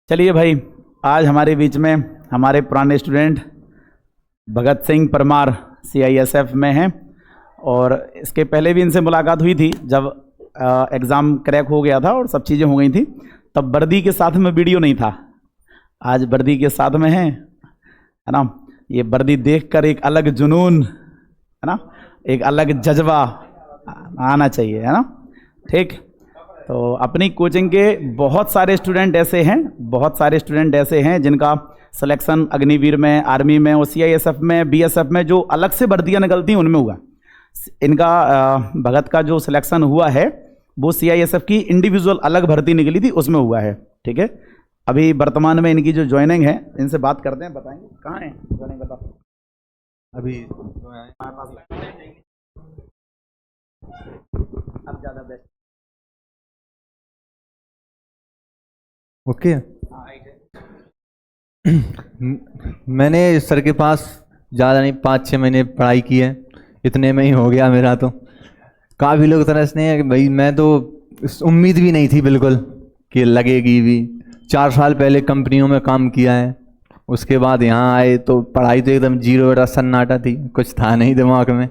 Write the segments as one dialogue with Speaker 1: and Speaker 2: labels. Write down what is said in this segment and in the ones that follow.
Speaker 1: चलिए भाई, आज हमारे बीच में हमारे पुराने स्टूडेंट भगत सिंह परमार CISF में हैं और इसके पहले भी इनसे मुलाकात हुई थी जब एग्ज़ाम क्रैक हो गया था और सब चीज़ें हो गई थी। तब वर्दी के साथ में वीडियो नहीं था, आज वर्दी के साथ में है ना। ये वर्दी देखकर एक अलग जुनून है ना, एक अलग जज्बा आना चाहिए, है ना। ठीक, तो अपनी कोचिंग के बहुत सारे स्टूडेंट ऐसे हैं जिनका सिलेक्शन अग्निवीर में, आर्मी में और CISF में, BSF में जो अलग से वर्दियाँ निकलती हैं उनमें हुआ। इनका भगत का जो सिलेक्शन हुआ है वो CISF की इंडिविजुअल अलग भर्ती निकली थी उसमें हुआ है। ठीक है, अभी वर्तमान में इनकी जो ज्वाइनिंग है इनसे बात करते हैं, बताएंगे कहाँ है ज्वाइनिंग, बताओ।
Speaker 2: अभी
Speaker 1: अब ज़्यादा बेस्ट।
Speaker 2: ओके। मैंने सर के पास ज़्यादा नहीं 5-6 महीने पढ़ाई की है, इतने में ही हो गया मेरा। तो काफ़ी लोग तरसने हैं कि भाई मैं तो उम्मीद भी नहीं थी बिल्कुल कि लगेगी भी। 4 साल पहले कंपनियों में काम किया है, उसके बाद यहाँ आए तो पढ़ाई तो एकदम जीरो बेटा सन्नाटा थी, कुछ था नहीं दिमाग में।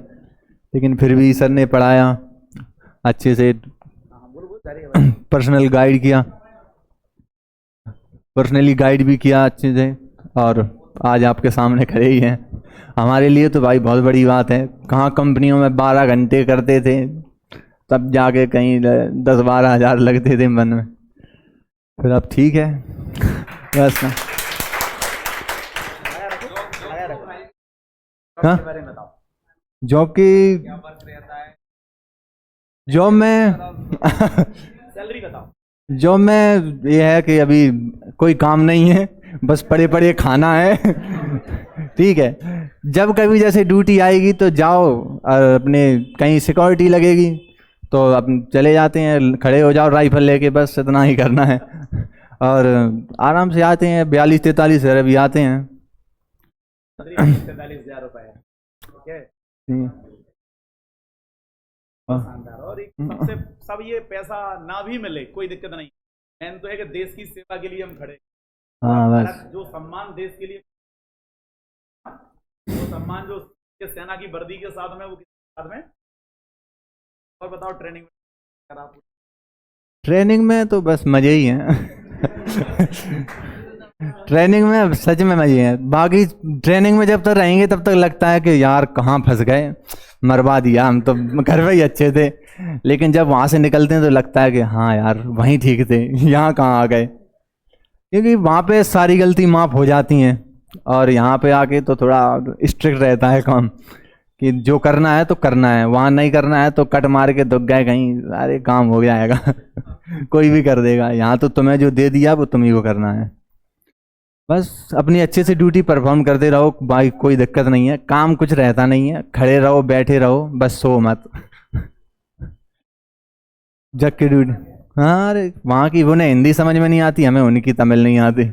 Speaker 2: लेकिन फिर भी सर ने पढ़ाया अच्छे से, पर्सनली गाइड भी किया अच्छे से, और आज आपके सामने खड़े ही हैं। हमारे लिए तो भाई बहुत बड़ी बात है। कहाँ कंपनियों में 12 घंटे करते थे, तब जाके कहीं 10-12 हज़ार लगते थे मन में। फिर अब ठीक है बस। हाँ, जॉब की, जॉब में
Speaker 1: सैलरी बताओ।
Speaker 2: जॉब में ये है कि अभी कोई काम नहीं है, बस पड़े पड़े खाना है। ठीक है, जब कभी जैसे ड्यूटी आएगी तो जाओ, और अपने कहीं सिक्योरिटी लगेगी तो अपन चले जाते हैं, खड़े हो जाओ राइफल लेके, बस इतना ही करना है। और आराम से आते हैं, 42-43 हज़ार अभी आते हैं।
Speaker 1: 43,000 रुपए। ठीक है, शानदार। और एक सबसे सब ये पैसा ना भी मिले कोई दिक्कत नहीं, मेन तो है कि देश की सेवा के लिए हम खड़े।
Speaker 2: हाँ बस,
Speaker 1: जो सम्मान देश के लिए, वो सम्मान जो सेना की वर्दी के साथ में, वो किसके साथ में। और बताओ ट्रेनिंग
Speaker 2: ट्रेनिंग में तो बस मज़े ही हैं। ट्रेनिंग में सच में मज़े हैं। बाकी ट्रेनिंग में जब तक रहेंगे तब तक लगता है कि यार कहाँ फंस गए, मरवा दिया, हम तो घर में ही अच्छे थे। लेकिन जब वहाँ से निकलते हैं तो लगता है कि हाँ यार वहीं ठीक थे, यहाँ कहाँ आ गए। क्योंकि वहाँ पे सारी गलती माफ़ हो जाती हैं, और यहाँ पे आके तो थोड़ा स्ट्रिक्ट रहता है काम कि जो करना है तो करना है, वहाँ नहीं करना है तो कट मार के दुख गए कहीं, अरे काम हो जाएगा। कोई भी कर देगा। यहाँ तो तुम्हें जो दे दिया वो तुम्ही को करना है। बस अपनी अच्छे से ड्यूटी परफॉर्म करते रहो भाई, कोई दिक्कत नहीं है। काम कुछ रहता नहीं है, खड़े रहो बैठे रहो, बस सो मत। जग के ड्यूटी। हाँ, अरे वहाँ की उन्हें हिंदी समझ में नहीं आती, हमें उनकी तमिल नहीं आती।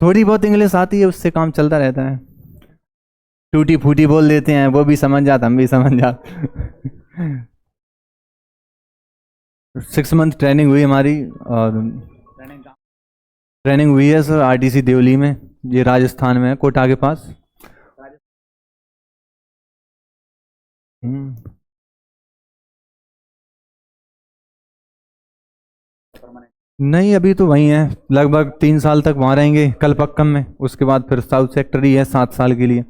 Speaker 2: थोड़ी बहुत इंग्लिश आती है, उससे काम चलता रहता है। टूटी फूटी बोल देते हैं, वो भी समझ जाते, हम भी समझ जाते। 6 मंथ ट्रेनिंग हुई हमारी, और ट्रेनिंग हुई है सर RTC देवली में, ये राजस्थान में है, कोटा के पास। नहीं, अभी तो वहीं है, लगभग 3 साल तक वहाँ रहेंगे कलपक्कम में। उसके बाद फिर साउथ सेक्टर ही है 7 साल के लिए।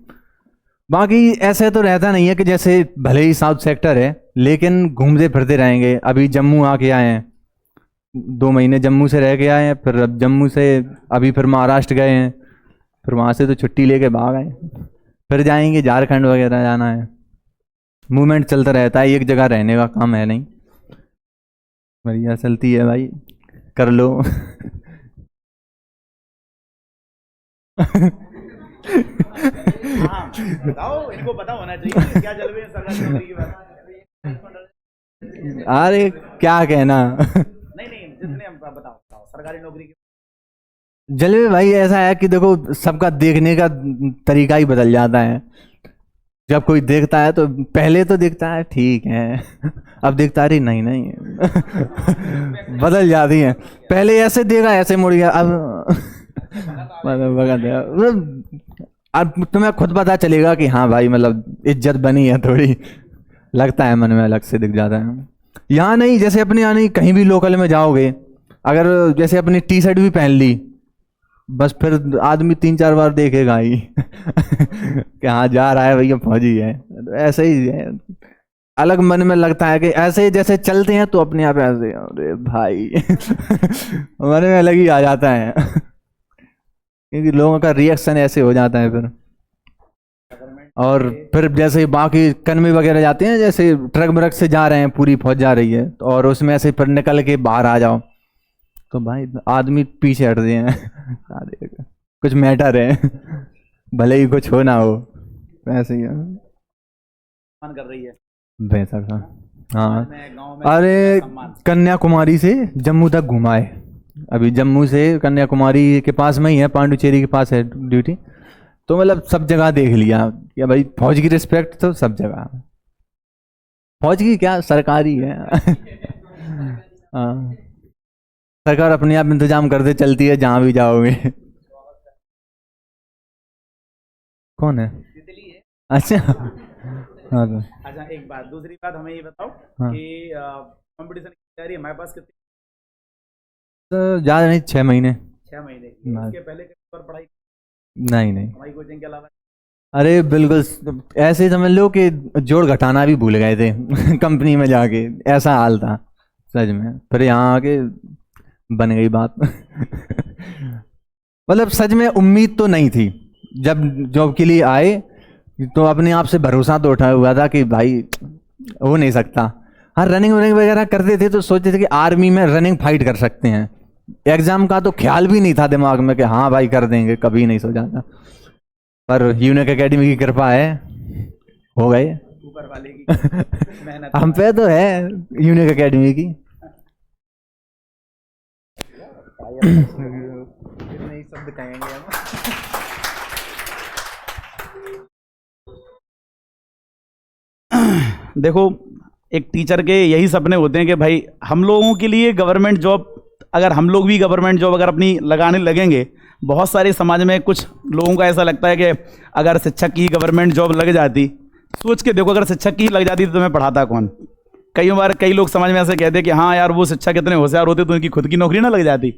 Speaker 2: बाकी ऐसे तो रहता नहीं है कि जैसे भले ही साउथ सेक्टर है लेकिन घूमते फिरते रहेंगे। अभी जम्मू आके आए हैं, 2 महीने जम्मू से रह के आए हैं, फिर अब जम्मू से अभी फिर महाराष्ट्र गए हैं, फिर वहाँ से तो छुट्टी लेके भाग आए, फिर जाएंगे झारखंड वगैरह जाना है। मूवमेंट चलता रहता है, एक जगह रहने का काम है नहीं। बढ़िया चलती है भाई, कर लो।
Speaker 1: हाँ, बताओ, इनको पता होना चाहिए क्या जलवे हैं सरकारी नौकरी की बात।
Speaker 2: अरे क्या कहना।
Speaker 1: नहीं नहीं, जितने बताओ बताओ सरकारी नौकरी की।
Speaker 2: जलवे भाई ऐसा है कि देखो, सबका देखने का तरीका ही बदल जाता है। जब कोई देखता है तो पहले तो दिखता है ठीक है, अब दिखता है अरे नहीं नहीं बदल जाती है। पहले ऐसे देखा ऐसे मुड़ गया, अब मतलब अब तुम्हें खुद पता चलेगा कि हाँ भाई मतलब इज्जत बनी है थोड़ी, लगता है मन में अलग से दिख जाता है। यहाँ नहीं, जैसे अपने यहाँ नहीं, कहीं भी लोकल में जाओगे अगर जैसे अपनी टी शर्ट भी पहन ली, बस फिर आदमी 3-4 बार देखेगा ही कि हाँ जा रहा है भैया फौजी है। तो ऐसे ही है, अलग मन में लगता है कि ऐसे जैसे चलते हैं तो अपने आप ऐसे अरे भाई मन में अलग ही आ जाता है क्योंकि लोगों का रिएक्शन ऐसे हो जाता है फिर। और फिर जैसे बाकी कन्वे वगैरह जाते हैं, जैसे ट्रक ब्रक से जा रहे हैं, पूरी फौज जा रही है और उसमें से फिर निकल के बाहर आ जाओ तो भाई आदमी पीछे हट दिए हैं कुछ मैटर है भले ही कुछ हो ना हो, ऐसे ही
Speaker 1: मन कर रही है
Speaker 2: बेहतर था। हाँ
Speaker 1: गाँव में
Speaker 2: अरे
Speaker 1: सम्मान।
Speaker 2: कन्याकुमारी से जम्मू तक घुमाए, अभी जम्मू से कन्याकुमारी के पास में ही है, पांडुचेरी के पास है ड्यूटी, तो मतलब सब जगह देख लिया कि भाई फौज की रिस्पेक्ट तो सब जगह, फौज की क्या सरकारी है हाँ सरकार अपने आप इंतजाम करते चलती है जहाँ भी जाओगे। कौन है? अच्छा हाँ तो
Speaker 1: अच्छा एक बात, दूसरी बात हमें ये बताओ
Speaker 2: हाँ।
Speaker 1: कि कंपटीशन की तैयारी हमारे पास कितनी?
Speaker 2: तो ज़्यादा नहीं, 6 महीने।
Speaker 1: 6 महीने की।
Speaker 2: बस।
Speaker 1: उसके पहले कहीं पर पढ़ाई
Speaker 2: नहीं नहीं,
Speaker 1: हमारी कोचिंग के अलावा?
Speaker 2: अरे बिल्कुल ऐसे ही समझ लो कि जोड़ घटाना भी भूल गए थे कंपनी में जाके, ऐसा हाल था सच में। फिर यहाँ आके बन गई बात मतलब सच में उम्मीद तो नहीं थी, जब जॉब के लिए आए तो अपने आप से भरोसा तो उठा हुआ था कि भाई हो नहीं सकता। हाँ रनिंग वनिंग वगैरह करते थे तो सोचते थे कि आर्मी में रनिंग फाइट कर सकते हैं, एग्जाम का तो ख्याल भी नहीं था दिमाग में कि हाँ भाई कर देंगे, कभी नहीं सोचा था। पर यूनिक एकेडमी की कृपा है, हो गए
Speaker 1: ऊपर वाले की मेहनत
Speaker 2: हम पे तो है यूनिक एकेडमी की कितने ही शब्द कहेंगे हम
Speaker 1: देखो एक टीचर के यही सपने होते हैं कि भाई हम लोगों के लिए गवर्नमेंट जॉब, अगर हम लोग भी गवर्नमेंट जॉब अगर अपनी लगाने लगेंगे, बहुत सारे समाज में कुछ लोगों का ऐसा लगता है कि अगर शिक्षक की गवर्नमेंट जॉब लग जाती, सोच के देखो अगर शिक्षक की लग जाती तो तुम्हें पढ़ाता कौन? कई बार कई लोग समाज में ऐसे कहते हैं कि हाँ यार वो शिक्षक इतने होशियार होते तो उनकी खुद की नौकरी ना लग जाती।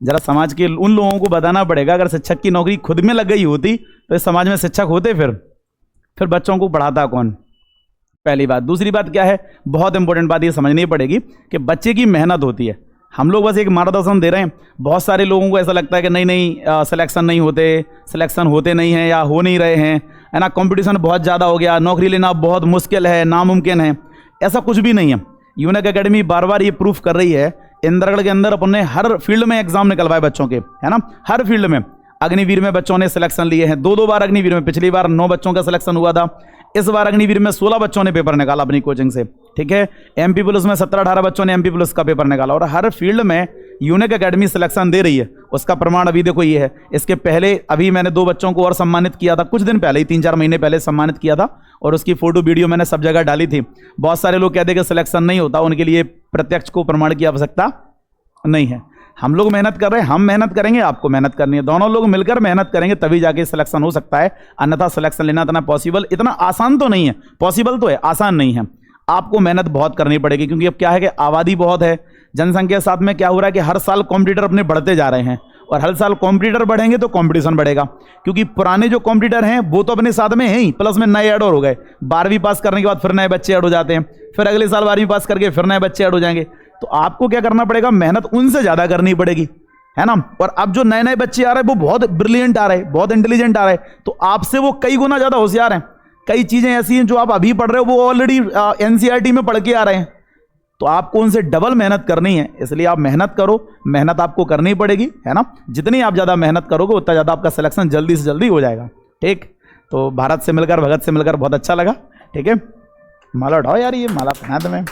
Speaker 1: जरा समाज के उन लोगों को बताना पड़ेगा, अगर शिक्षक की नौकरी खुद में लग गई होती तो इस समाज में शिक्षक होते फिर बच्चों को पढ़ाता कौन? पहली बात। दूसरी बात क्या है, बहुत इंपॉर्टेंट बात ये समझनी पड़ेगी कि बच्चे की मेहनत होती है, हम लोग बस एक मार्गदर्शन दे रहे हैं। बहुत सारे लोगों को ऐसा लगता है कि नहीं नहीं सिलेक्शन नहीं होते, सिलेक्शन होते नहीं हैं या हो नहीं रहे हैं, है ना, कंपटीशन बहुत ज़्यादा हो गया, नौकरी लेना बहुत मुश्किल है, नामुमकिन है। ऐसा कुछ भी नहीं है। यूनिक एकेडमी बार बार ये प्रूफ कर रही है, इंद्रगढ़ के अंदर अपन ने हर फील्ड में एग्जाम निकलवाए बच्चों के, है ना, हर फील्ड में। अग्निवीर में बच्चों ने सिलेक्शन लिए हैं, 2-2 बार अग्निवीर में, पिछली बार 9 बच्चों का सिलेक्शन हुआ था, इस बार अग्निवीर में 16 बच्चों ने पेपर निकाला अपनी कोचिंग से, ठीक है। एमपी पुलिस में 17-18 बच्चों ने एमपी पुलिस का पेपर निकाला, और हर फील्ड में यूनिक एकेडमी सिलेक्शन दे रही है। उसका प्रमाण अभी देखो ये है। इसके पहले अभी मैंने 2 बच्चों को और सम्मानित किया था, कुछ दिन पहले ही, 3-4 महीने पहले सम्मानित किया था, और उसकी फोटो वीडियो मैंने सब जगह डाली थी। बहुत सारे लोग कहते हैं कि सिलेक्शन नहीं होता, उनके लिए प्रत्यक्ष को प्रमाण की आवश्यकता नहीं है। हम लोग मेहनत कर रहे हैं, हम मेहनत करेंगे, आपको मेहनत करनी है, दोनों लोग मिलकर मेहनत करेंगे तभी जाके सिलेक्शन हो सकता है। अन्यथा सिलेक्शन लेना इतना पॉसिबल, इतना आसान तो नहीं है, पॉसिबल तो है, आसान नहीं है। आपको मेहनत बहुत करनी पड़ेगी, क्योंकि अब क्या है कि आबादी बहुत है, जनसंख्या के साथ में क्या हो रहा है कि हर साल कॉम्पिटिटर अपने बढ़ते जा रहे हैं, और हर साल कॉम्पिटिटर बढ़ेंगे तो कॉम्पिटिशन बढ़ेगा, क्योंकि पुराने जो कॉम्पिटिटर हैं वो तो अपने साथ में हैं ही, प्लस में नए ऐड और हो गए। 12वीं पास करने के बाद फिर नए बच्चे ऐड हो जाते हैं, फिर अगले साल 12वीं पास करके फिर नए बच्चे ऐड हो जाएंगे। तो आपको क्या करना पड़ेगा, मेहनत उनसे ज़्यादा करनी पड़ेगी, है ना। और अब जो नए नए बच्चे आ रहे हैं वो बहुत ब्रिलियंट आ रहे हैं, बहुत इंटेलिजेंट आ रहे हैं, तो आपसे वो कई गुना ज़्यादा होशियार हैं। कई चीज़ें ऐसी हैं जो आप अभी पढ़ रहे हो वो ऑलरेडी एनसीईआरटी में पढ़ के आ रहे हैं, तो आपको उनसे डबल मेहनत करनी है। इसलिए आप मेहनत करो, मेहनत आपको करनी पड़ेगी, है ना। जितनी आप ज़्यादा मेहनत करोगे उतना ज़्यादा आपका सिलेक्शन जल्दी से जल्दी हो जाएगा, ठीक। तो भारत से मिलकर, भगत से मिलकर बहुत अच्छा लगा, ठीक है। माला उठाओ यार, ये माला पहना तुम्हें।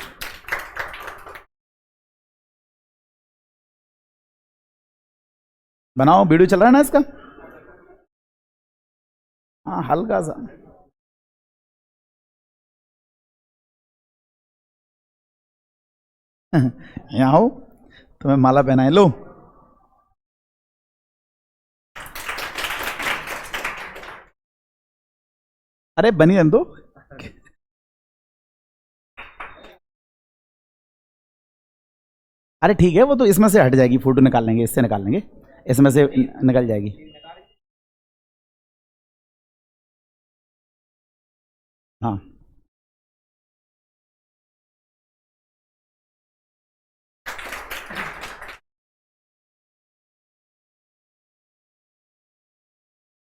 Speaker 1: बनाओ, वीडियो चल रहा है ना इसका? हाँ हल्का सा। यहाँ हो, तुम्हें माला पहनाए, लो। अरे बनी रहने दो। अरे ठीक है, वो तो इसमें से हट जाएगी, फोटो निकाल लेंगे, इससे निकाल लेंगे, इसमें से निकल जाएगी। हाँ